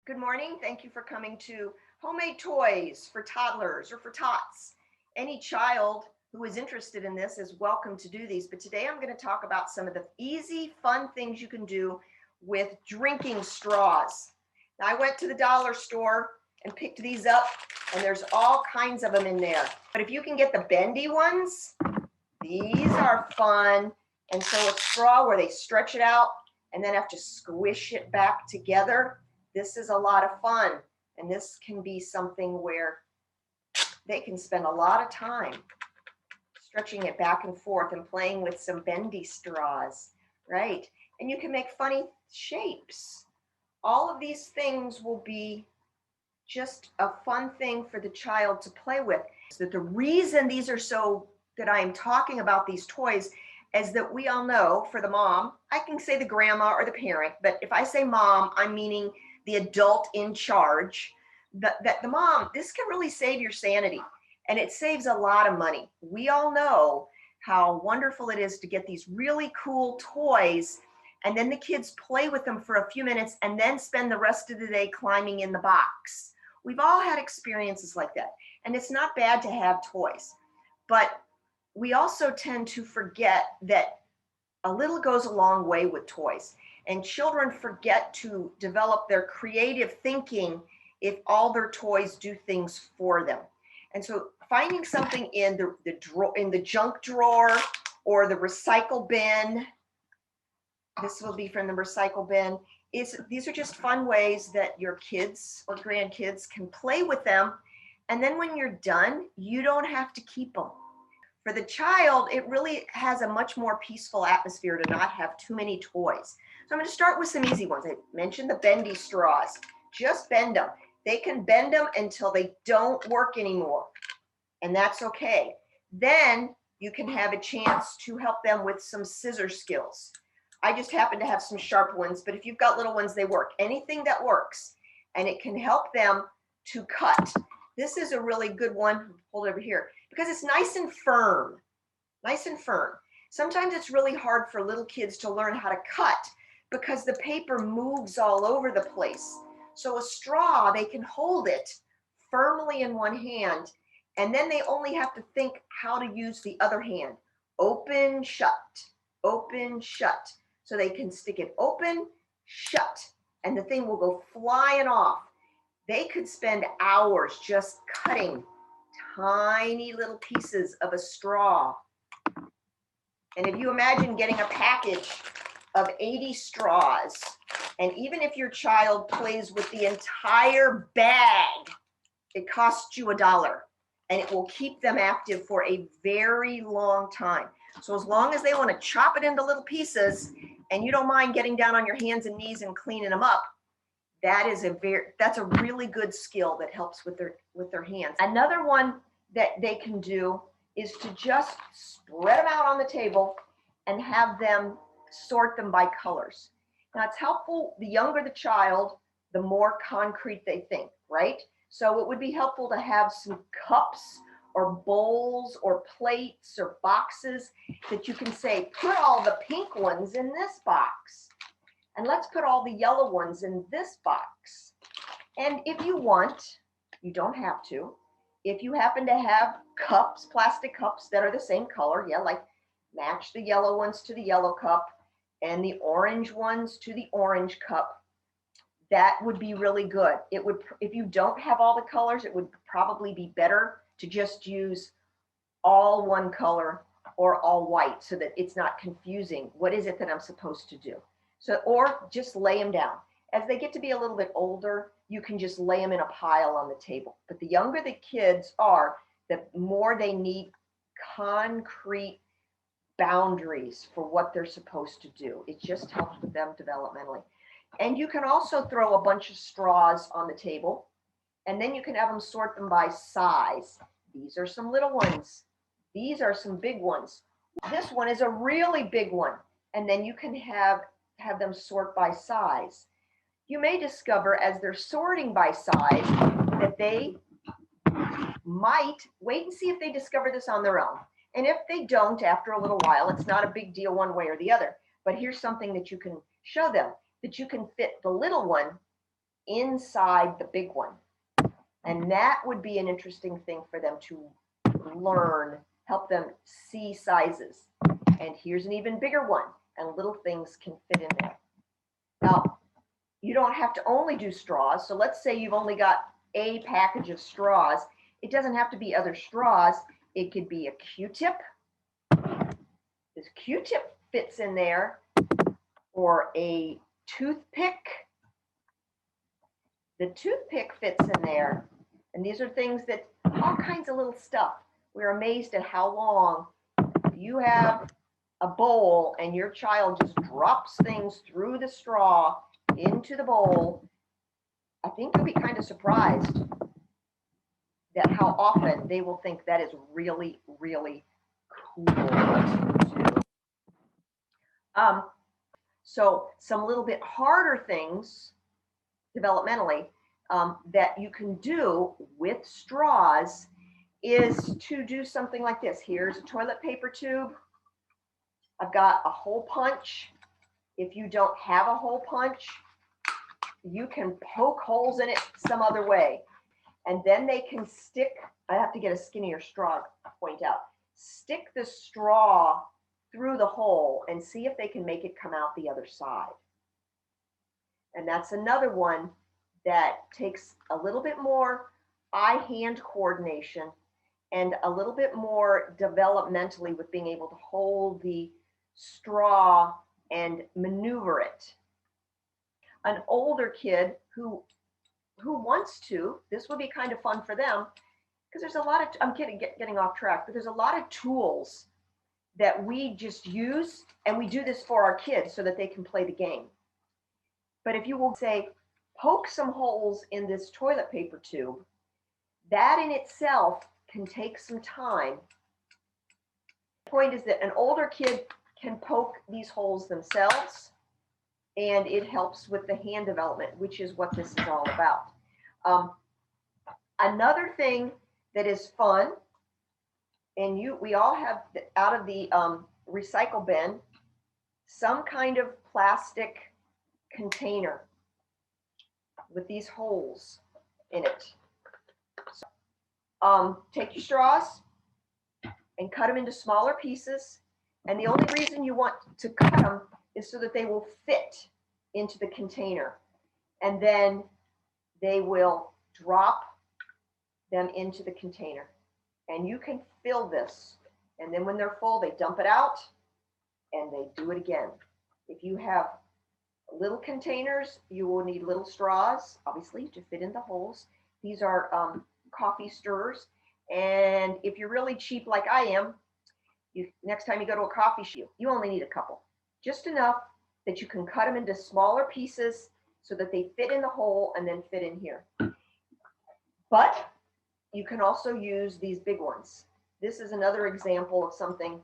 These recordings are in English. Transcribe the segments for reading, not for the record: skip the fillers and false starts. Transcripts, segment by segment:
Good morning. Thank you for coming to Homemade Toys for Toddlers or for Tots. Any child who is interested in this is welcome to do these. But today I'm going to talk about some of the easy, fun things you can do with drinking straws. Now, I went to the dollar store and picked these up, and there's all kinds of them in there. But if you can get the bendy ones, these are fun. And so a straw where they stretch it out and then have to squish it back together. This is a lot of fun, and this can be something where they can spend a lot of time stretching it back and forth and playing with some bendy straws, right? And you can make funny shapes. All of these things will be just a fun thing for the child to play with. So the reason these are so that I'm talking about these toys is that we all know for the mom, I can say the grandma or the parent, but if I say mom, I'm meaning the adult in charge, that the mom, this can really save your sanity, and it saves a lot of money. We all know how wonderful it is to get these really cool toys, and then the kids play with them for a few minutes and then spend the rest of the day climbing in the box. We've all had experiences like that, and it's not bad to have toys, but we also tend to forget that a little goes a long way with toys. And children forget to develop their creative thinking if all their toys do things for them. And so finding something in the junk drawer or the recycle bin, this will be from the recycle bin, these are just fun ways that your kids or grandkids can play with them. And then when you're done, you don't have to keep them. For the child, it really has a much more peaceful atmosphere to not have too many toys. So I'm going to start with some easy ones. I mentioned the bendy straws. Just bend them. They can bend them until they don't work anymore, and that's okay. Then you can have a chance to help them with some scissor skills. I just happen to have some sharp ones, but if you've got little ones, they work. Anything that works, and it can help them to cut. This is a really good one. Hold it over here because it's nice and firm. Nice and firm. Sometimes it's really hard for little kids to learn how to cut because the paper moves all over the place. So a straw, they can hold it firmly in one hand, and then they only have to think how to use the other hand. Open, shut, open, shut. So they can stick it open, shut, and the thing will go flying off. They could spend hours just cutting tiny little pieces of a straw. And if you imagine getting a package of 80 straws, and even if your child plays with the entire bag, it costs you $1, and it will keep them active for a very long time. So as long as they want to chop it into little pieces and you don't mind getting down on your hands and knees and cleaning them up, that's a really good skill that helps with their hands. Another one that they can do is to just spread them out on the table and have them sort them by colors. Now it's helpful, the younger the child, the more concrete they think, right? So it would be helpful to have some cups or bowls or plates or boxes that you can say, put all the pink ones in this box. And let's put all the yellow ones in this box. And if you want, you don't have to. If you happen to have cups, plastic cups that are the same color, yeah, like match the yellow ones to the yellow cup and the orange ones to the orange cup, that would be really good. It would, if you don't have all the colors, it would probably be better to just use all one color or all white so that it's not confusing. What is it that I'm supposed to do? So, or just lay them down. As they get to be a little bit older, you can just lay them in a pile on the table. But the younger the kids are, the more they need concrete boundaries for what they're supposed to do. It just helps with them developmentally. And you can also throw a bunch of straws on the table, and then you can have them sort them by size. These are some little ones. These are some big ones. This one is a really big one. And then you can have them sort by size. You may discover as they're sorting by size that they might wait and see if they discover this on their own. And if they don't, after a little while, it's not a big deal one way or the other. But here's something that you can show them, that you can fit the little one inside the big one. And that would be an interesting thing for them to learn, help them see sizes. And here's an even bigger one, and little things can fit in there. Now, you don't have to only do straws. So let's say you've only got a package of straws. It doesn't have to be other straws. It could be a Q-tip. This Q-tip fits in there, or a toothpick. The toothpick fits in there. And these are things that, all kinds of little stuff. We're amazed at how long you have a bowl and your child just drops things through the straw into the bowl. I think you'll be kind of surprised that how often they will think that is really, really cool to do. So some little bit harder things developmentally that you can do with straws is to do something like this. Here's a toilet paper tube. I've got a hole punch. If you don't have a hole punch, you can poke holes in it some other way. And then they can stick, I have to get a skinnier straw to point out, stick the straw through the hole and see if they can make it come out the other side. And that's another one that takes a little bit more eye-hand coordination and a little bit more developmentally with being able to hold the straw and maneuver it. An older kid who wants to, this would be kind of fun for them, because there's a lot of, I'm getting off track, but there's a lot of tools that we just use, and we do this for our kids so that they can play the game. But if you will say, poke some holes in this toilet paper tube, that in itself can take some time. The point is that an older kid can poke these holes themselves, and it helps with the hand development, which is what this is all about. Another thing that is fun, and we all have out of the recycle bin some kind of plastic container with these holes in it. So, take your straws and cut them into smaller pieces. And the only reason you want to cut them is so that they will fit into the container. And then they will drop them into the container. And you can fill this. And then when they're full, they dump it out and they do it again. If you have little containers, you will need little straws, obviously, to fit in the holes. These are coffee stirrers. And if you're really cheap like I am, next time you go to a coffee shop, you only need a couple. Just enough that you can cut them into smaller pieces so that they fit in the hole and then fit in here. But you can also use these big ones. This is another example of something.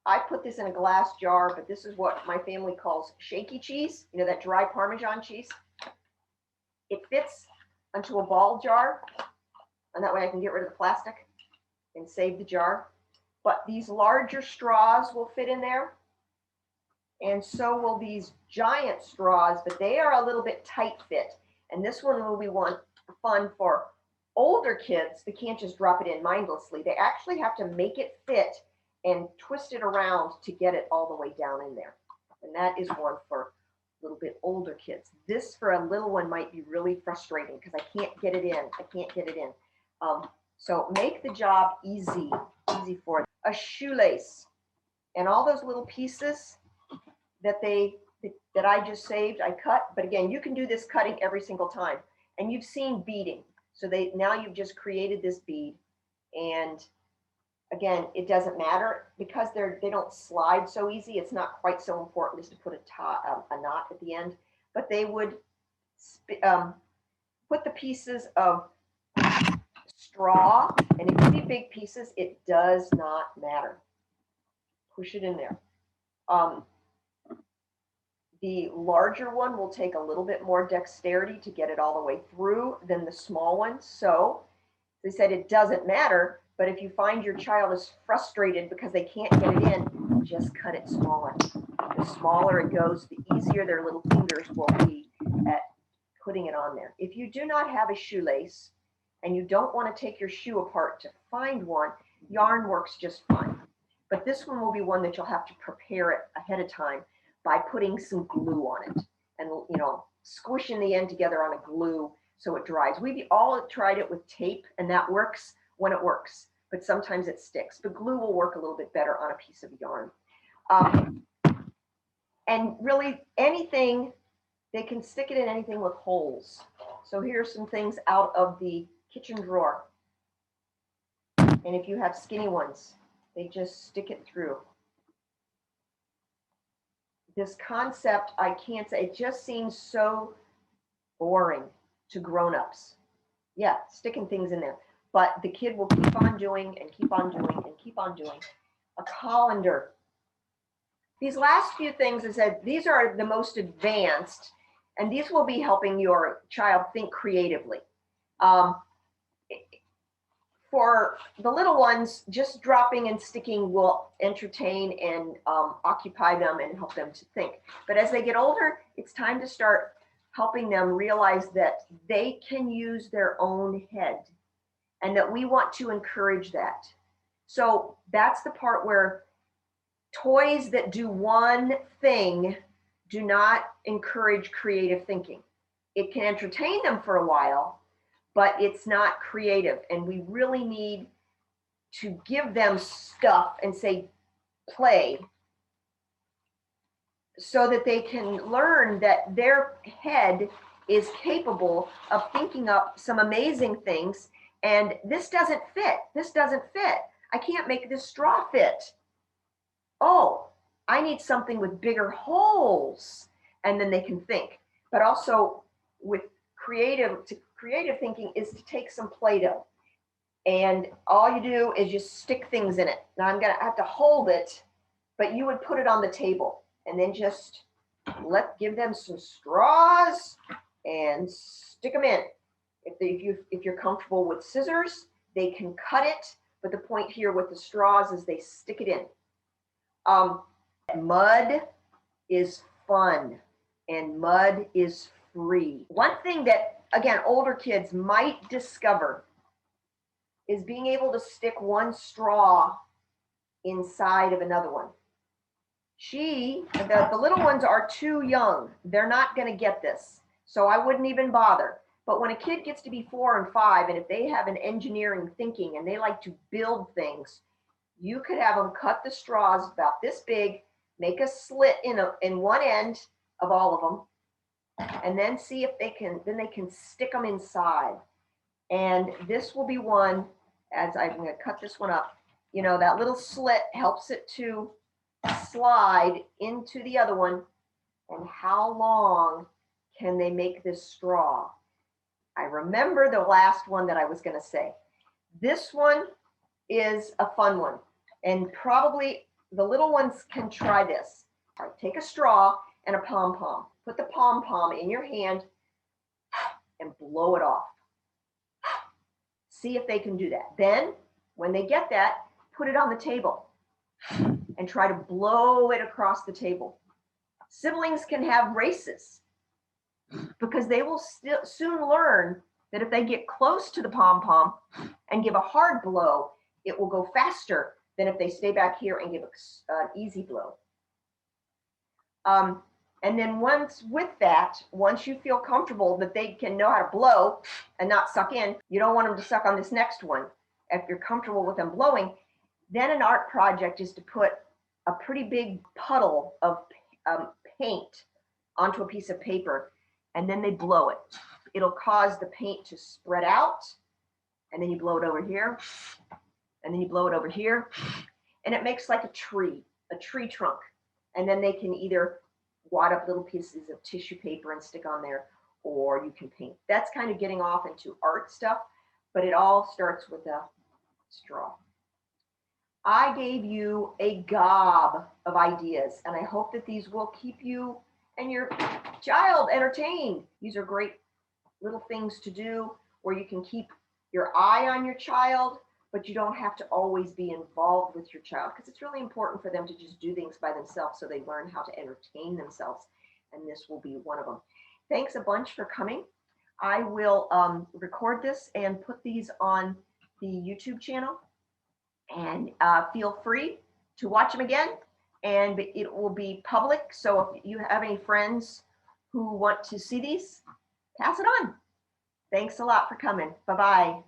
I put this in a glass jar, but this is what my family calls shaky cheese. You know, that dry Parmesan cheese. It fits into a ball jar, and that way I can get rid of the plastic and save the jar. But these larger straws will fit in there, and so will these giant straws, but they are a little bit tight fit. And this one will be fun for older kids that can't just drop it in mindlessly. They actually have to make it fit and twist it around to get it all the way down in there. And that is one for a little bit older kids. This for a little one might be really frustrating because I can't get it in. I can't get it in. So make the job easy for them. A shoelace and all those little pieces that I just saved, I cut. But again, you can do this cutting every single time. And you've seen beading. So now you've just created this bead. And again, it doesn't matter because they don't slide so easy. It's not quite so important as to put a knot at the end. But they would put the pieces of straw, and it can be big pieces. It does not matter. Push it in there. The larger one will take a little bit more dexterity to get it all the way through than the small one. So they said it doesn't matter, but if you find your child is frustrated because they can't get it in, just cut it smaller. The smaller it goes, the easier their little fingers will be at putting it on there. If you do not have a shoelace and you don't want to take your shoe apart to find one, yarn works just fine. But this one will be one that you'll have to prepare it ahead of time by putting some glue on it and, you know, squishing the end together on a glue so it dries. We've all tried it with tape, and that works when it works, but sometimes it sticks. But glue will work a little bit better on a piece of yarn. And really anything, they can stick it in anything with holes. So here's some things out of the kitchen drawer. And if you have skinny ones, they just stick it through. This concept, I can't say, it just seems so boring to grown-ups. Yeah, sticking things in there. But the kid will keep on doing and keep on doing and keep on doing. A colander. These last few things, I said, these are the most advanced, and these will be helping your child think creatively. For the little ones, just dropping and sticking will entertain and occupy them and help them to think. But as they get older, it's time to start helping them realize that they can use their own head and that we want to encourage that. So that's the part where toys that do one thing do not encourage creative thinking. It can entertain them for a while, but it's not creative. And we really need to give them stuff and say, play, so that they can learn that their head is capable of thinking up some amazing things. And this doesn't fit. This doesn't fit. I can't make this straw fit. Oh, I need something with bigger holes. And then they can think. But also with creative thinking is to take some Play-Doh. And all you do is just stick things in it. Now I'm going to have to hold it, but you would put it on the table and then just give them some straws and stick them in. If you're comfortable with scissors, they can cut it. But the point here with the straws is they stick it in. Mud is fun and mud is free. One thing that, again, older kids might discover is being able to stick one straw inside of another one. The little ones are too young. They're not going to get this. So I wouldn't even bother. But when a kid gets to be 4 and 5, and if they have an engineering thinking and they like to build things, you could have them cut the straws about this big, make a slit in one end of all of them, and then see if they can stick them inside. And this will be one, as I'm going to cut this one up, you know, that little slit helps it to slide into the other one. And how long can they make this straw? I remember the last one that I was going to say. This one is a fun one, and probably the little ones can try this. All right, take a straw and a pom-pom. Put the pom-pom in your hand and blow it off. See if they can do that. Then, when they get that, put it on the table and try to blow it across the table. Siblings can have races because they will soon learn that if they get close to the pom-pom and give a hard blow, it will go faster than if they stay back here and give an easy blow. And then once you feel comfortable that they can know how to blow and not suck in, you don't want them to suck on this next one. If you're comfortable with them blowing, then an art project is to put a pretty big puddle of paint onto a piece of paper, and then they blow it. It'll cause the paint to spread out, and then you blow it over here, and then you blow it over here, and it makes like a tree trunk. And then they can either wad up little pieces of tissue paper and stick on there, or you can paint. That's kind of getting off into art stuff, but it all starts with a straw. I gave you a gob of ideas, and I hope that these will keep you and your child entertained. These are great little things to do where you can keep your eye on your child, but you don't have to always be involved with your child, because it's really important for them to just do things by themselves so they learn how to entertain themselves. And this will be one of them. Thanks a bunch for coming. I will record this and put these on the YouTube channel, and feel free to watch them again. And it will be public. So if you have any friends who want to see these, pass it on. Thanks a lot for coming. Bye-bye.